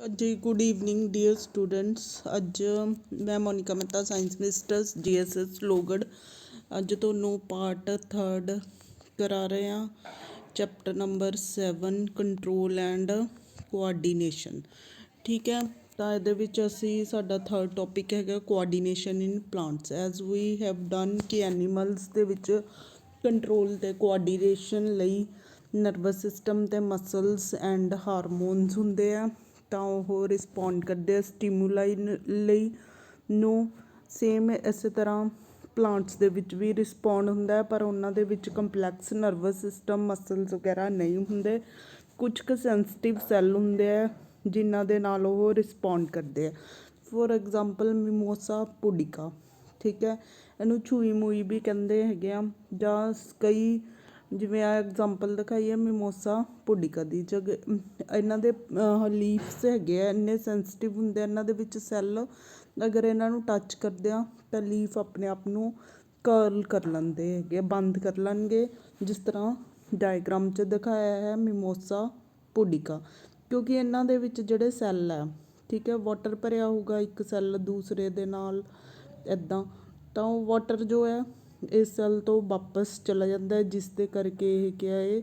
जी good evening dear students. अज मैं Monika Mehta science ministers GSS लोगड़ अज ਤੁਹਾਨੂੰ पार्ट 3 करा रहे हैं। Chapter number 7 control and coordination. ठीक है, ਤਾਂ ਇਹਦੇ ਵਿੱਚ ਅਸੀਂ ਸਾਡਾ 3rd ਟੌਪਿਕ ਹੈਗਾ coordination in plants. As we have done ਕਿ ਐਨੀਮਲਸ ਦੇ ਵਿੱਚ ਕੰਟਰੋਲ ਤੇ ਕੋਆਰਡੀਨੇਸ਼ਨ ਲਈ ਨਰਵਸ ਸਿਸਟਮ ਤੇ ਮਸਲਸ ਐਂਡ ਹਾਰਮੋਨਸ ਹੁੰਦੇ ਆ, ਤਾਂ ਉਹ ਰਿਸਪੌਂਡ ਕਰਦੇ ਆ ਸਟੀਮੂਲਾਈ ਲਈ ਨੂੰ। ਸੇਮ ਇਸੇ ਤਰ੍ਹਾਂ ਪਲਾਂਟਸ ਦੇ ਵਿੱਚ ਵੀ ਰਿਸਪੌਂਡ ਹੁੰਦਾ ਹੈ, ਪਰ ਉਹਨਾਂ ਦੇ ਵਿੱਚ ਕੰਪਲੈਕਸ ਨਰਵਸ ਸਿਸਟਮ ਮਸਲਸ ਵਗੈਰਾ ਨਹੀਂ ਹੁੰਦੇ। ਕੁਝ ਕੁ ਸੈਂਸਿਟਿਵ ਸੈੱਲ ਹੁੰਦੇ ਆ ਜਿਨ੍ਹਾਂ ਦੇ ਨਾਲ ਉਹ ਰਿਸਪੌਂਡ ਕਰਦੇ ਆ। ਫੋਰ ਐਗਜ਼ਾਮਪਲ ਮਿਮੋਸਾ ਪੁਡੀਕਾ, ਠੀਕ ਹੈ, ਇਹਨੂੰ ਛੂਈ ਮੂਈ ਵੀ ਕਹਿੰਦੇ ਹੈਗੇ ਆ। ਜਾਂ ਕਈ ਜਿਵੇਂ ਆ ਐਗਜ਼ਾਮਪਲ ਦਿਖਾਈ ਹੈ ਮਿਮੋਸਾ ਪੁਡੀਕਾ ਦੀ ਜਗ੍ਹਾ, ਇਹਨਾਂ ਦੇ ਲੀਫਸ ਹੈਗੇ ਆ ਇੰਨੇ ਸੈਂਸਿਟਿਵ ਹੁੰਦੇ ਆ ਇਹਨਾਂ ਦੇ ਵਿੱਚ ਸੈੱਲ, ਅਗਰ ਇਹਨਾਂ ਨੂੰ ਟੱਚ ਕਰਦੇ ਆ ਤਾਂ ਲੀਫ ਆਪਣੇ ਆਪ ਨੂੰ ਕਰਲ ਕਰ ਲੈਂਦੇ ਹੈਗੇ, ਬੰਦ ਕਰ ਲੈਣਗੇ, ਜਿਸ ਤਰ੍ਹਾਂ ਡਾਇਗਰਾਮ 'ਚ ਦਿਖਾਇਆ ਹੈ ਮਿਮੋਸਾ ਪੁਡੀਕਾ। ਕਿਉਂਕਿ ਇਹਨਾਂ ਦੇ ਵਿੱਚ ਜਿਹੜੇ ਸੈੱਲ ਹੈ, ਠੀਕ ਹੈ, ਵਾਟਰ ਭਰਿਆ ਹੋਊਗਾ ਇੱਕ ਸੈੱਲ ਦੂਸਰੇ ਦੇ ਨਾਲ ਇੱਦਾਂ, ਤਾਂ ਉਹ ਵਾਟਰ ਜੋ ਹੈ ਇਸ ਸੈੱਲ ਤੋਂ ਵਾਪਸ ਚਲਾ ਜਾਂਦਾ ਹੈ, ਜਿਸ ਦੇ ਕਰਕੇ ਇਹ ਕਿਆ ਹੈ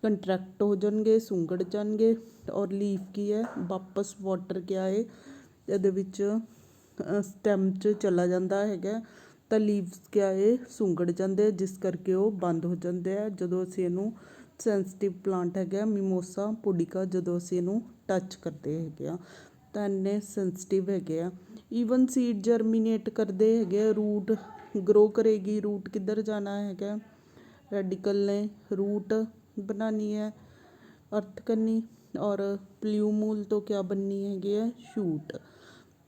ਕੰਟਰੈਕਟ ਹੋ ਜਾਣਗੇ, ਸੁੰਗੜ ਜਾਣਗੇ, ਔਰ ਲੀਫ ਕੀ ਹੈ ਵਾਪਸ ਵਾਟਰ ਕਿਆ ਹੈ ਇਹਦੇ ਵਿੱਚ ਸਟੈਮ 'ਚ ਚਲਾ ਜਾਂਦਾ ਹੈਗਾ, ਤਾਂ ਲੀਵਸ ਕਿਆ ਹੈ ਸੁੰਗੜ ਜਾਂਦੇ, ਜਿਸ ਕਰਕੇ ਉਹ ਬੰਦ ਹੋ ਜਾਂਦੇ ਆ ਜਦੋਂ ਅਸੀਂ ਇਹਨੂੰ ਸੈਂਸਿਟਿਵ ਪਲਾਂਟ ਹੈਗਾ ਮਿਮੋਸਾ ਪੁਡੀਕਾ, ਜਦੋਂ ਅਸੀਂ ਇਹਨੂੰ ਟੱਚ ਕਰਦੇ ਹੈਗੇ ਆ ਤਾਂ ਇੰਨੇ ਸੈਂਸਿਟਿਵ ਹੈਗੇ ਆ। ਈਵਨ ਸੀਡ ਜਰਮੀਨੇਟ ਕਰਦੇ ਹੈਗੇ ਆ, ਰੂਟ ਗਰੋ ਕਰੇਗੀ, ਰੂਟ ਕਿੱਧਰ ਜਾਣਾ ਹੈਗਾ, ਰੈਡੀਕਲ ਨੇ रूट बनानी है अर्थ करनी, और प्ल्यूमूल तो क्या बननी हैगी है शूट।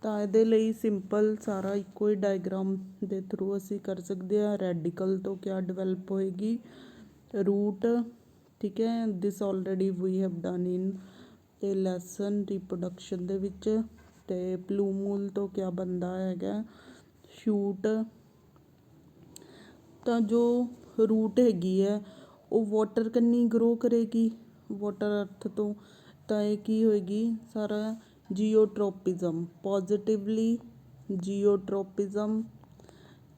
ਤਾਂ ਇਹਦੇ ਲਈ ਸਿੰਪਲ ਸਾਰਾ ਇੱਕੋ ਹੀ ਡਾਇਗਰਾਮ ਦੇ ਥਰੂ ਅਸੀਂ ਕਰ ਸਕਦੇ ਹਾਂ। ਰੈਡੀਕਲ ਤੋਂ ਕਿਆ ਡਿਵੈਲਪ ਹੋਏਗੀ ਰੂਟ, ਠੀਕ ਹੈ, this already we have done in the lesson reproduction ਦੇ ਵਿੱਚ। ਤੇ ਪਲੂਮੂਲ ਤੋਂ ਕਿਆ ਬਣਦਾ ਹੈਗਾ ਸ਼ੂਟ। ਤਾਂ ਜੋ ਰੂਟ ਹੈਗੀ ਹੈ ਉਹ ਵਾਟਰ ਕੰਨੀ ਗਰੋ ਕਰੇਗੀ, ਵਾਟਰ ਅਰਥ ਤੋਂ, ਤਾਂ ਇਹ ਕੀ ਹੋਏਗੀ ਸਾਰਾ ਜੀਓਟ੍ਰੋਪਿਜ਼ਮ positively. ਜੀਓਟ੍ਰੋਪਿਜ਼ਮ,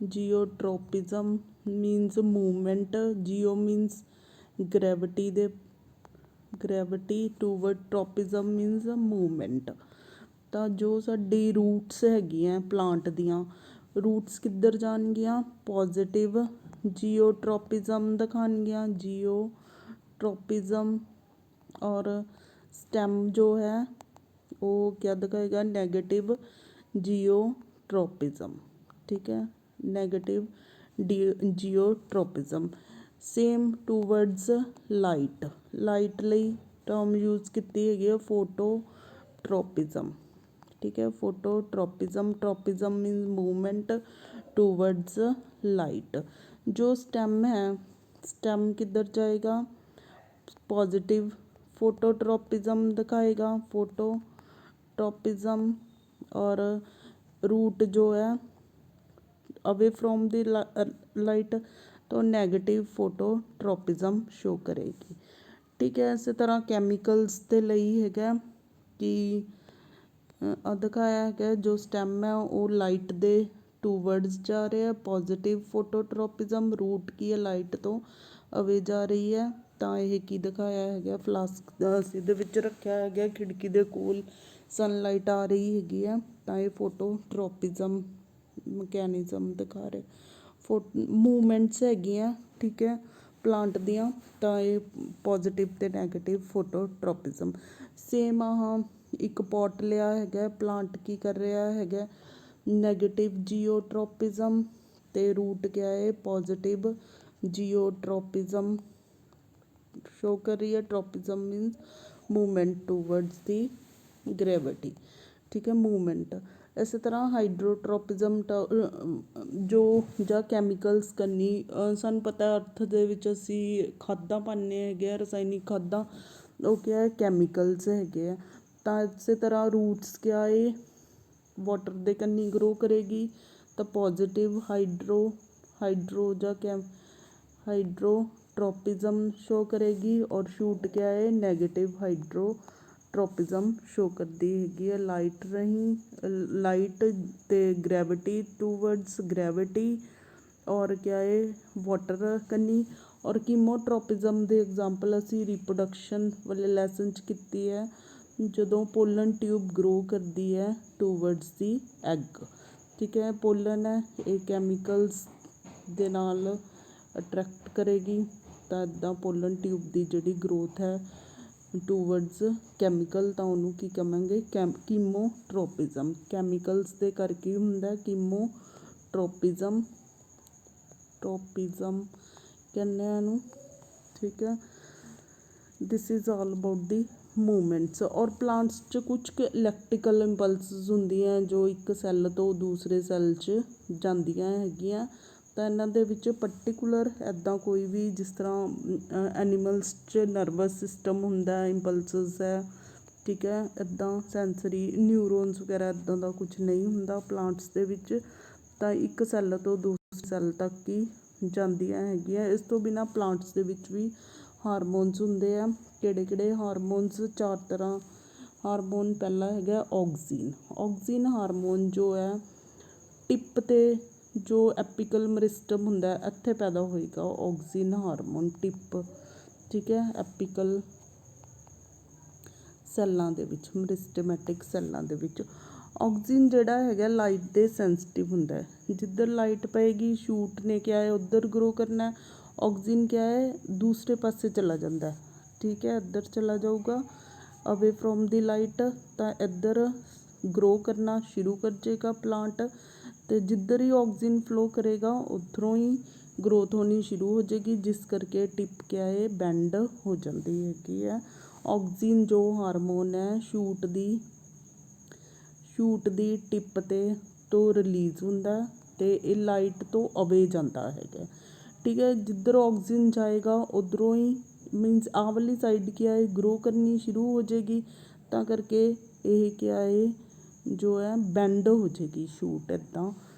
ਜੀਓਟ੍ਰੋਪਿਜ਼ਮ means movement, JIO means gravity ਦੇ, ਗ੍ਰੈਵਿਟੀ ਟੂਵਰਡ ਟ੍ਰੋਪਿਜ਼ਮ ਮੀਨਸ ਮੂਵਮੈਂਟ। ਤਾਂ ਜੋ ਸਾਡੀ ਰੂਟਸ ਹੈਗੀਆਂ ਪਲਾਂਟ ਦੀਆਂ, ਰੂਟਸ ਕਿੱਧਰ ਜਾਣਗੀਆਂ ਪੋਜ਼ਿਟਿਵ ਜੀਓਟ੍ਰੋਪਿਜ਼ਮ ਦਿਖਾਉਣਗੀਆਂ, ਜੀਓਟ੍ਰੋਪਿਜ਼ਮ। ਔਰ ਸਟੈਮ ਜੋ ਹੈ ਉਹ ਕਿਆ ਦਿਖਾਏਗਾ ਨੈਗੇਟਿਵ ਜੀਓਟ੍ਰੋਪਿਜ਼ਮ, ਠੀਕ ਹੈ, negative geotropism. Same towards light, light ਲਈ ਟਰਮ ਯੂਜ਼ ਕੀਤੀ ਹੈਗੀ ਹੈ ਫੋਟੋਟ੍ਰੋਪਿਜ਼ਮ, ਠੀਕ ਹੈ, phototropism. Tropism means movement towards light. ਜੋ ਸਟੈਮ ਹੈ, ਸਟੈਮ ਕਿੱਧਰ ਜਾਏਗਾ ਪੋਜ਼ਿਟਿਵ ਫੋਟੋਟ੍ਰੋਪਿਜ਼ਮ ਦਿਖਾਏਗਾ, ਫੋਟੋਟ੍ਰੋਪਿਜ਼ਮ। ਔਰ रूट जो है अवे फ्रॉम द लाइट तो नेगेटिव फोटोट्रोपिज्म शो करेगी, ठीक है। इस तरह कैमिकल्स के लिए हैगा कि दिखाया है जो स्टैम है वो लाइट दे टूवर्ड्स जा रहे हैं पॉजिटिव फोटोट्रोपिज्म, रूट की है लाइट तो अवे जा रही है। ਤਾਂ ਇਹ ਕੀ ਦਿਖਾਇਆ ਹੈਗਾ ਫਲਾਸਕ ਅਸੀਂ ਇਹਦੇ ਵਿੱਚ ਰੱਖਿਆ ਹੈਗਾ ਖਿੜਕੀ ਦੇ ਕੋਲ, ਸਨਲਾਈਟ ਆ ਰਹੀ ਹੈਗੀ ਆ, ਤਾਂ ਇਹ ਫੋਟੋਟ੍ਰੋਪਿਜ਼ਮ ਮਕੈਨਿਜ਼ਮ ਦਿਖਾ ਰਹੇ ਮੂਵਮੈਂਟਸ ਹੈਗੀਆਂ, ਠੀਕ ਹੈ, ਪਲਾਂਟ ਦੀਆਂ। ਤਾਂ ਇਹ ਪੋਜ਼ਿਟਿਵ ਅਤੇ ਨੈਗੇਟਿਵ ਫੋਟੋਟ੍ਰੋਪਿਜ਼ਮ। ਸੇਮ ਆਹ ਇੱਕ ਪੋਟ ਲਿਆ ਹੈਗਾ, ਪਲਾਂਟ ਕੀ ਕਰ ਰਿਹਾ ਹੈਗਾ ਨੈਗੇਟਿਵ ਜੀਓਟ੍ਰੋਪਿਜ਼ਮ, ਅਤੇ ਰੂਟ ਕਿਆ ਹੈ ਪੋਜ਼ਿਟਿਵ ਜੀਓਟ੍ਰੋਪਿਜ਼ਮ शो कर रही है। Tropism means movement towards the gravity, ठीक है, मूवमेंट। इस तरह हाइड्रोट्रोपिज्म जो ਜਾਂ ਕੈਮੀਕਲਸ ਕਰਨੀ ਸਾਨੂੰ ਪਤਾ ਅਰਥ ਦੇ ਵਿੱਚ ਅਸੀਂ ਖਾਦਾਂ ਪਾਉਂਦੇ ਹੈਗੇ ਆ, ਰਸਾਇਣਿਕ ਖਾਦਾਂ, ਉਹ ਕਿਆ ਹੈ ਕੈਮੀਕਲਸ ਹੈਗੇ ਆ। ਤਾਂ ਇਸੇ ਤਰ੍ਹਾਂ ਰੂਟਸ ਕਿਆ ਹੈ ਵਾਟਰ ਦੇ ਕੰਨੀ ਗਰੋ ਕਰੇਗੀ, ਤਾਂ ਪੋਜ਼ਿਟਿਵ ਹਾਈਡਰੋ ਜਾਂ हाइड्रोट्रोपिज्म शो करेगी। और शूट क्या है नेगेटिव हाइड्रोट्रोपिज्म ਟ੍ਰੋਪਿਜ਼ਮ ਸ਼ੋ ਕਰਦੀ ਹੈਗੀ ਹੈ ਲਾਈਟ ਰਾਹੀਂ, ਲਾਈਟ ਤੇ ਗ੍ਰੈਵਿਟੀ ਟੂਵਰਡਸ ਗ੍ਰੈਵਿਟੀ, ਔਰ ਕਿਆ ਹੈ ਵਾਟਰ ਕੰਨੀ। ਔਰ ਕੀਮੋਟ੍ਰੋਪਿਜ਼ਮ ਦੇ ਐਗਜ਼ਾਮਪਲ ਅਸੀਂ ਰਿਪਰੋਡਕਸ਼ਨ ਵਾਲੇ ਲੈਸਨ 'ਚ ਕੀਤੀ ਹੈ, ਜਦੋਂ ਪੋਲਨ ਟਿਊਬ ਗਰੋ ਕਰਦੀ ਹੈ ਟੂਵਰਡਸ ਦੀ ਐਗ। ਠੀਕ ਹੈ, ਪੋਲਨ ਹੈ ਇਹ ਕੈਮੀਕਲਸ ਦੇ ਨਾਲ ਅਟਰੈਕਟ ਕਰੇਗੀ, ਤਾਂ ਇੱਦਾਂ ਪੋਲਨ ਟਿਊਬ ਦੀ ਜਿਹੜੀ ਗਰੋਥ ਹੈ ਟੂਵਰਡਸ ਕੈਮੀਕਲ, ਤਾਂ ਉਹਨੂੰ ਕੀ ਕਹਾਂਗੇ ਕੀਮੋਟ੍ਰੋਪਿਜ਼ਮ। ਕੈਮੀਕਲਸ ਦੇ ਕਰਕੇ ਹੁੰਦਾ ਕੀਮੋਟ੍ਰੋਪਿਜ਼ਮ, ਟ੍ਰੋਪਿਜ਼ਮ ਕਹਿੰਦੇ ਆ ਇਹਨੂੰ। ਠੀਕ ਹੈ, this is all about the movements. ਔਰ ਪਲਾਂਟਸ 'ਚ ਕੁਛ ਕੁ ਇਲੈਕਟ੍ਰੀਕਲ ਇੰਪਲਸਿਸ ਹੁੰਦੀਆਂ ਜੋ ਇੱਕ ਸੈੱਲ ਤੋਂ ਦੂਸਰੇ ਸੈੱਲ 'ਚ ਜਾਂਦੀਆਂ ਹੈਗੀਆਂ, ਤਾਂ ਇਹਨਾਂ ਦੇ ਵਿੱਚ ਪਰਟੀਕੂਲਰ ਇੱਦਾਂ ਕੋਈ ਵੀ, ਜਿਸ ਤਰ੍ਹਾਂ ਐਨੀਮਲਸ 'ਚ ਨਰਵਸ ਸਿਸਟਮ ਹੁੰਦਾ, ਇੰਪਲਸਿਸ ਹੈ। ਠੀਕ ਹੈ, ਇੱਦਾਂ ਸੈਂਸਰੀ ਨਿਊਰੋਨਸ ਵਗੈਰਾ ਇੱਦਾਂ ਦਾ ਕੁਛ ਨਹੀਂ ਹੁੰਦਾ ਪਲਾਂਟਸ ਦੇ ਵਿੱਚ, ਤਾਂ ਇੱਕ ਸੈੱਲ ਤੋਂ ਦੂਸਰੇ ਸੈੱਲ ਤੱਕ ਹੀ ਜਾਂਦੀਆਂ ਹੈਗੀਆਂ। ਇਸ ਤੋਂ ਬਿਨਾਂ ਪਲਾਂਟਸ ਦੇ ਵਿੱਚ ਵੀ ਹਾਰਮੋਨਸ ਹੁੰਦੇ ਆ। ਕਿਹੜੇ ਕਿਹੜੇ ਹਾਰਮੋਨਸ? 4 ਤਰ੍ਹਾਂ ਹਾਰਮੋਨ। ਪਹਿਲਾ ਹੈਗਾ ਆਕਸੀਨ। ਆਕਸੀਨ ਹਾਰਮੋਨ ਜੋ ਹੈ ਟਿਪ 'ਤੇ ਜੋ ਐਪੀਕਲ ਮਰਿਸਟਮ ਹੁੰਦਾ ਇੱਥੇ ਪੈਦਾ ਹੋਏਗਾ ਆਕਸੀਨ ਹਾਰਮੋਨ, ਟਿਪ। ਠੀਕ ਹੈ, ਐਪੀਕਲ ਸੈੱਲਾਂ ਦੇ ਵਿੱਚ, ਮਰਿਸਟਮੈਟਿਕ ਸੈੱਲਾਂ ਦੇ ਵਿੱਚ। ਆਕਸੀਨ ਜਿਹੜਾ ਹੈਗਾ ਲਾਈਟ ਦੇ ਸੈਂਸਿਟਿਵ ਹੁੰਦਾ ਹੈ, ਜਿੱਧਰ ਲਾਈਟ ਪਏਗੀ ਸ਼ੂਟ ਨੇ ਕਿਹਾ ਹੈ ਉੱਧਰ ਗਰੋ ਕਰਨਾ, ਆਕਸੀਨ ਕਿਹਾ ਹੈ ਦੂਸਰੇ ਪਾਸੇ ਚਲਾ ਜਾਂਦਾ। ਠੀਕ ਹੈ, ਇੱਧਰ ਚਲਾ ਜਾਊਗਾ ਅਵੇ ਫਰੋਮ ਦੀ ਲਾਈਟ, ਤਾਂ ਇੱਧਰ ਗਰੋ ਕਰਨਾ ਸ਼ੁਰੂ ਕਰ ਜਾਏਗਾ ਪਲਾਂਟ, ਅਤੇ ਜਿੱਧਰ ਹੀ ਆਕਸੀਨ ਫਲੋ ਕਰੇਗਾ ਉੱਧਰੋਂ ਹੀ ਗਰੋਥ ਹੋਣੀ ਸ਼ੁਰੂ ਹੋ ਜਾਏਗੀ, ਜਿਸ ਕਰਕੇ ਟਿਪ ਕਿਆ ਹੈ ਬੈਂਡ ਹੋ ਜਾਂਦੀ ਹੈਗੀ ਹੈ। ਆਕਸੀਨ ਜੋ ਹਾਰਮੋਨ ਹੈ ਸ਼ੂਟ ਦੀ ਟਿਪ 'ਤੇ ਤੋਂ ਰਿਲੀਜ਼ ਹੁੰਦਾ, ਅਤੇ ਇਹ ਲਾਈਟ ਤੋਂ ਅਵੇ ਜਾਂਦਾ ਹੈਗਾ। ਠੀਕ ਹੈ, ਜਿੱਧਰ ਆਕਸੀਜਨ ਜਾਏਗਾ ਉੱਧਰੋਂ ਹੀ ਮੀਨਸ ਆਹ ਵਾਲੀ ਸਾਈਡ ਕਿਆ ਹੈ ਗਰੋ ਕਰਨੀ ਸ਼ੁਰੂ ਹੋ ਜਾਏਗੀ, ਤਾਂ ਕਰਕੇ ਇਹ ਕਿਆ ਹੈ ਜੋ ਹੈ ਬੈਂਡ ਹੋ ਜਾਏਗੀ ਸ਼ੂਟ ਇੱਦਾਂ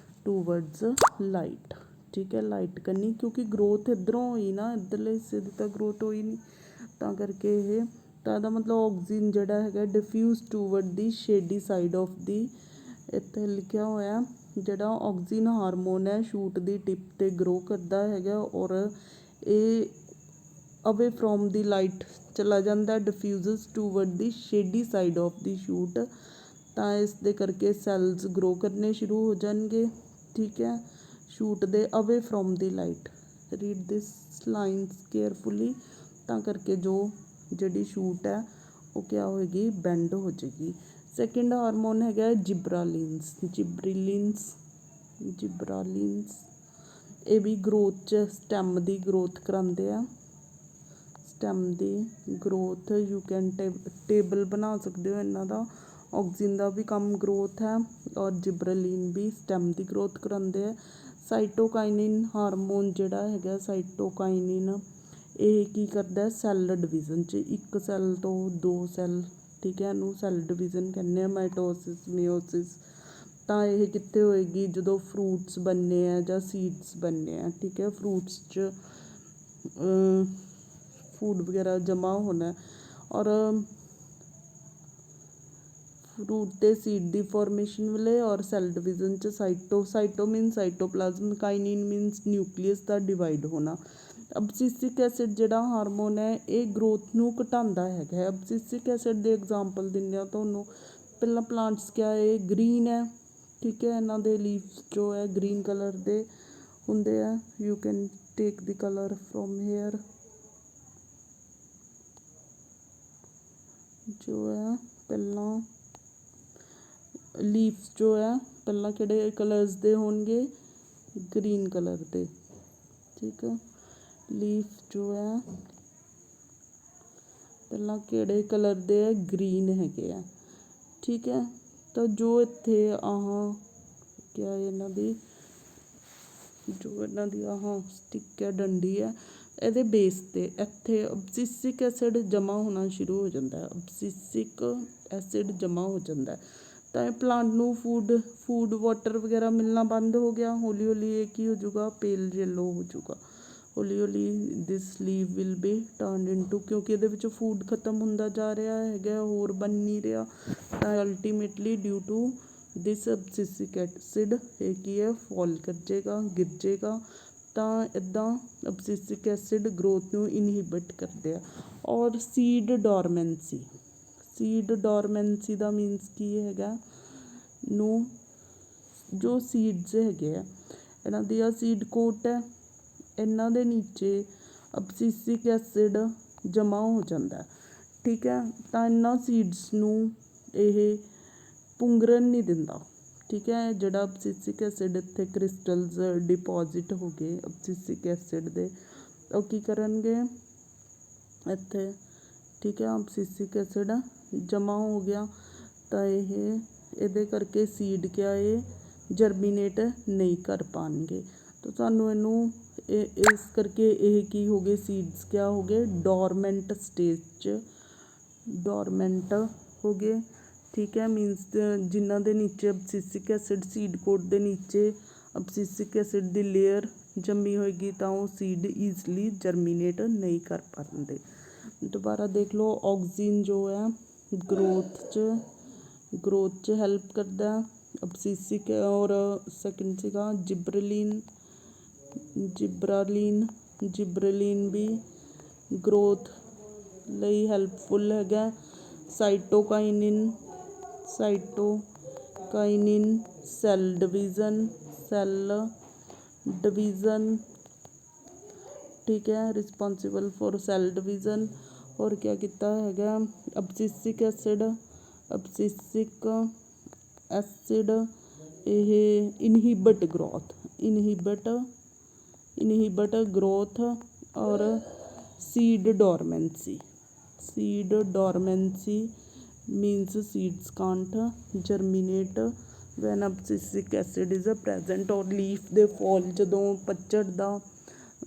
ਟੂਵਰਡਸ ਲਾਈਟ। ਠੀਕ ਹੈ, ਲਾਈਟ ਕਰਨੀ, ਕਿਉਂਕਿ ਗਰੋਥ ਇੱਧਰੋਂ ਹੋਈ ਨਾ, ਇੱਧਰਲੇ ਹਿੱਸੇ ਦੀ ਤਾਂ ਗਰੋਥ ਹੋਈ ਨਹੀਂ, ਤਾਂ ਕਰਕੇ ਇਹ, ਤਾਂ ਇਹਦਾ ਮਤਲਬ ਆਕਸੀਜਨ ਜਿਹੜਾ ਹੈਗਾ defuse toward the ਸ਼ੇਡੀ side of ਦੀ, ਇੱਥੇ ਲਿਖਿਆ ਹੋਇਆ ਜਿਹੜਾ ਆਕਸੀਜਨ ਹਾਰਮੋਨ ਹੈ ਸ਼ੂਟ ਦੀ ਟਿਪ 'ਤੇ ਗਰੋ ਕਰਦਾ ਹੈਗਾ, ਔਰ ਇਹ ਅਵੇ ਫਰੋਮ ਦੀ ਲਾਈਟ ਚਲਾ ਜਾਂਦਾ, ਡਿਫਿਊਜ਼ਸ toward the ਸ਼ੇਡੀ side of the shoot, ਤਾਂ ਇਸ ਦੇ ਕਰਕੇ ਸੈੱਲਸ ਗਰੋ ਕਰਨੇ ਸ਼ੁਰੂ ਹੋ ਜਾਣਗੇ। ਠੀਕ ਹੈ, ਸ਼ੂਟ ਦੇ ਅਵੇ from the light, read this lines carefully, ਤਾਂ ਕਰਕੇ ਜਿਹੜੀ ਸ਼ੂਟ ਹੈ ਉਹ ਕਿਆ ਹੋਏਗੀ ਬੈਂਡ ਹੋ ਜਾਏਗੀ। ਸੈਕਿੰਡ ਹਾਰਮੋਨ ਹੈਗਾ ਜਿਬਰਾਲਿਨਸ, ਜਿਬਰਾਲਿਨਸ ਇਹ ਵੀ ਗਰੋਥ 'ਚ ਸਟੈਮ ਦੀ ਗਰੋਥ ਕਰਾਉਂਦੇ ਆ, stem the growth. You can table ਬਣਾ ਸਕਦੇ ਹੋ ਇਹਨਾਂ ਦਾ। ਆਕਸੀਜਨ ਦਾ ਵੀ ਕੰਮ ਗਰੋਥ ਹੈ, ਔਰ ਜਿਬਰਾਲਿਨ ਵੀ ਸਟੈਮ ਦੀ ਗਰੋਥ ਕਰਾਉਂਦੇ ਆ। ਸਾਈਟੋਕਾਈਨਿਨ ਹਾਰਮੋਨ ਜਿਹੜਾ ਹੈਗਾ ਸਾਈਟੋਕਾਈਨਿਨ, ਇਹ ਕੀ ਕਰਦਾ ਸੈੱਲ ਡਿਵੀਜ਼ਨ 'ਚ, ਇੱਕ ਸੈੱਲ ਤੋਂ 2 ਸੈੱਲ। ਠੀਕ ਹੈ, ਇਹਨੂੰ ਸੈੱਲ ਡਿਵੀਜ਼ਨ ਕਹਿੰਦੇ ਆ, ਮਾਈਟੋਸਿਸ ਮਿਓਸਿਸ। ਤਾਂ ਇਹ ਕਿੱਥੇ ਹੋਏਗੀ? ਜਦੋਂ ਫਰੂਟਸ ਬਣਨੇ ਆ ਜਾਂ ਸੀਡਸ ਬਣਨੇ ਆ। ਠੀਕ ਹੈ, ਫਰੂਟਸ 'ਚ ਫੂਡ ਵਗੈਰਾ ਜਮ੍ਹਾਂ ਹੋਣਾ, ਔਰ ਫਰੂਟ ਦੇ ਸੀਡ ਦੀ ਫੋਰਮੇਸ਼ਨ ਵੇਲੇ, ਔਰ ਸੈੱਲ ਡਿਵੀਜ਼ਨ 'ਚ ਸਾਈਟੋ ਮੀਨ ਸਾਈਟੋਪਲਾਜ਼ਮ, ਕਾਈਨਿਨ ਮੀਨਸ ਨਿਊਕਲੀਅਸ ਦਾ ਡਿਵਾਈਡ ਹੋਣਾ। ਅਬਸਿਸਿਕ ਐਸਿਡ ਜਿਹੜਾ ਹਾਰਮੋਨ ਹੈ ਇਹ ਗਰੋਥ ਨੂੰ ਘਟਾਉਂਦਾ ਹੈਗਾ। ਅਬਸਿਸਿਕ ਐਸਿਡ ਦੇ ਐਗਜ਼ਾਮਪਲ ਦਿੰਦੇ ਆ ਤੁਹਾਨੂੰ। ਪਹਿਲਾਂ ਪਲਾਂਟਸ ਕਿਆ ਹੈ ਗਰੀਨ ਹੈ। ਠੀਕ ਹੈ, ਇਹਨਾਂ ਦੇ ਲੀਵਸ ਜੋ ਹੈ ਗਰੀਨ ਕਲਰ ਦੇ ਹੁੰਦੇ ਆ। You can take the colour from hair, ਜੋ ਹੈ ਪਹਿਲਾਂ ਲੀਵਸ ਜੋ ਹੈ ਪਹਿਲਾਂ ਕਿਹੜੇ ਕਲਰਸ ਦੇ ਹੋਣਗੇ? ਗਰੀਨ ਕਲਰ ਦੇ। ਠੀਕ ਹੈ, ਲੀਫ ਜੋ ਹੈ ਪਹਿਲਾਂ ਕਿਹੜੇ ਕਲਰ ਦੇ ਹੈ? ਗਰੀਨ ਹੈਗੇ ਆ। ਠੀਕ ਹੈ, ਤਾਂ ਜੋ ਇੱਥੇ ਆਹ ਕਿਆ ਇਹਨਾਂ ਦੀ ਆਹ ਸਟਿੱਕ ਹੈ, ਡੰਡੀ ਹੈ, ਇਹਦੇ ਬੇਸ 'ਤੇ ਇੱਥੇ ਅਬਸਿਸਿਕ ਐਸਿਡ ਜਮ੍ਹਾਂ ਹੋਣਾ ਸ਼ੁਰੂ ਹੋ ਜਾਂਦਾ ਹੈ। ਅਬਸਿਸਿਕ ਐਸਿਡ ਜਮ੍ਹਾਂ ਹੋ ਜਾਂਦਾ, ਤਾਂ ਇਹ ਪਲਾਂਟ ਨੂੰ ਫੂਡ ਵਾਟਰ ਵਗੈਰਾ ਮਿਲਣਾ ਬੰਦ ਹੋ ਗਿਆ। ਹੌਲੀ ਹੌਲੀ ਇਹ ਕੀ ਹੋ ਜਾਊਗਾ? ਪੇਲ ਯੈਲੋ ਹੋ ਜਾਊਗਾ। ਹੌਲੀ ਹੌਲੀ this leave will be turned into, ਕਿਉਂਕਿ ਇਹਦੇ ਵਿੱਚ ਫੂਡ ਖਤਮ ਹੁੰਦਾ ਜਾ ਰਿਹਾ ਹੈਗਾ, ਹੋਰ ਬਣ ਨਹੀਂ ਰਿਹਾ, ਤਾਂ ultimately due to this abscisic acid ਇਹ ਕੀ ਹੈ, ਫੋਲ ਕਰ ਜਾਏਗਾ, ਗਿਰ ਜਾਏਗਾ। ਤਾਂ ਇੱਦਾਂ ਅਬਸਿਸਿਕ ਐਸਿਡ ਗਰੋਥ ਨੂੰ ਇਨਹਿਬਿਟ ਕਰਦੇ ਆ। ਔਰ ਸੀਡ ਡੋਰਮੈਂਸੀ, ਸੀਡ ਡੋਰਮੈਂਸੀ ਦਾ ਮੀਨਸ ਕੀ ਹੈਗਾ, ਨੂੰ ਜੋ ਸੀਡਸ ਹੈਗੇ ਆ ਇਹਨਾਂ ਦੀ ਆ ਸੀਡ ਕੋਟ ਹੈ, ਇਹਨਾਂ ਦੇ ਨੀਚੇ ਅਬਸਿਸਿਕ ਐਸਿਡ ਜਮ੍ਹਾਂ ਹੋ ਜਾਂਦਾ, ਠੀਕ ਹੈ। ਤਾਂ ਇਹਨਾਂ ਸੀਡਸ ਨੂੰ ਇਹ ਪੁੰਗਰਨ ਨਹੀਂ ਦਿੰਦਾ, ਠੀਕ ਹੈ। ਜਿਹੜਾ ਅਬਸਿਸਿਕ ਐਸਿਡ ਇੱਥੇ ਕ੍ਰਿਸਟਲਸ ਡਿਪੋਜ਼ਿਟ ਹੋ ਗਏ ਅਬਸਿਸਿਕ ਐਸਿਡ ਦੇ, ਉਹ ਕੀ ਕਰਨਗੇ ਇੱਥੇ, ਠੀਕ ਹੈ। ਅਬਸਿਸਿਕ ਐਸਿਡ ਜਮ੍ਹਾਂ ਹੋ ਗਿਆ, ਤਾਂ ਇਹ ਇਹਦੇ ਕਰਕੇ ਸੀਡ ਕਿਆ ਇਹ ਜਰਮੀਨੇਟ ਨਹੀਂ ਕਰ ਪਾਉਣਗੇ। ਤਾਂ ਸਾਨੂੰ ਇਹਨੂੰ ਇਸ ਕਰਕੇ ਇਹ ਕੀ ਹੋ ਗਏ, ਸੀਡਸ ਕਿਆ ਹੋ ਗਏ, ਡੋਰਮੈਂਟ ਸਟੇਜ 'ਚ ਡੋਰਮੈਂਟ ਹੋ ਗਏ, ਠੀਕ ਹੈ। ਮੀਨਸ ਜਿਨ੍ਹਾਂ ਦੇ ਨੀਚੇ ਅਬਸਿਸਿਕ ਐਸਿਡ ਸੀਡ ਕੋਟ ਦੇ ਨੀਚੇ ਅਬਸਿਸਿਕ ਐਸਿਡ ਦੀ ਲੇਅਰ ਜੰਮੀ ਹੋਏਗੀ, ਤਾਂ ਉਹ ਸੀਡ ਈਜ਼ਲੀ ਜਰਮੀਨੇਟ ਨਹੀਂ ਕਰ ਪਾਉਂਦੇ। ਦੁਬਾਰਾ ਦੇਖ ਲਓ, ਆਕਸੀਜਨ ਜੋ ਹੈ ਗਰੋਥ 'ਚ ਹੈਲਪ ਕਰਦਾ ਅਬਸਿਸਿਕ, ਔਰ ਸੈਕਿੰਡ ਸੀਗਾ ਜਿਬਰਾਲੀਨ ਵੀ ਗਰੋਥ ਲਈ ਹੈਲਪਫੁਲ ਹੈਗਾ। ਸਾਈਟੋਕਾਈਨਿਨ ਸੈੱਲ ਡਿਵੀਜ਼ਨ, ਠੀਕ ਹੈ, ਰਿਸਪੋਂਸੀਬਲ ਫॉर ਸੈੱਲ ਡਿਵੀਜ਼ਨ। और क्या किया है, अबसिसिक एसिड ये इनहिबिट ग्रोथ और seed dormancy means seeds can't germinate when abscisic acid is present. और लीफ दे फॉल जदों पतझड़ दा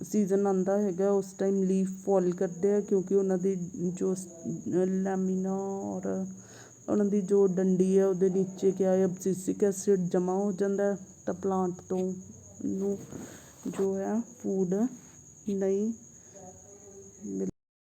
ਸੀਜ਼ਨ ਆਉਂਦਾ ਹੈਗਾ, ਉਸ ਟਾਈਮ ਲੀਫ ਫੋਲ ਕਰਦੇ ਆ, ਕਿਉਂਕਿ ਉਹਨਾਂ ਦੀ ਜੋ ਲੈਮੀਨਾ ਔਰ ਉਹਨਾਂ ਦੀ ਜੋ ਡੰਡੀ ਹੈ ਉਹਦੇ ਨੀਚੇ ਕਿਆ ਹੈ, ਅਬਸਿਸਿਕ ਐਸਿਡ ਜਮ੍ਹਾਂ ਹੋ ਜਾਂਦਾ, ਤਾਂ ਪਲਾਂਟ ਤੋਂ ਨੂੰ ਜੋ ਹੈ ਫੂਡ ਨਹੀਂ ਮਿਲ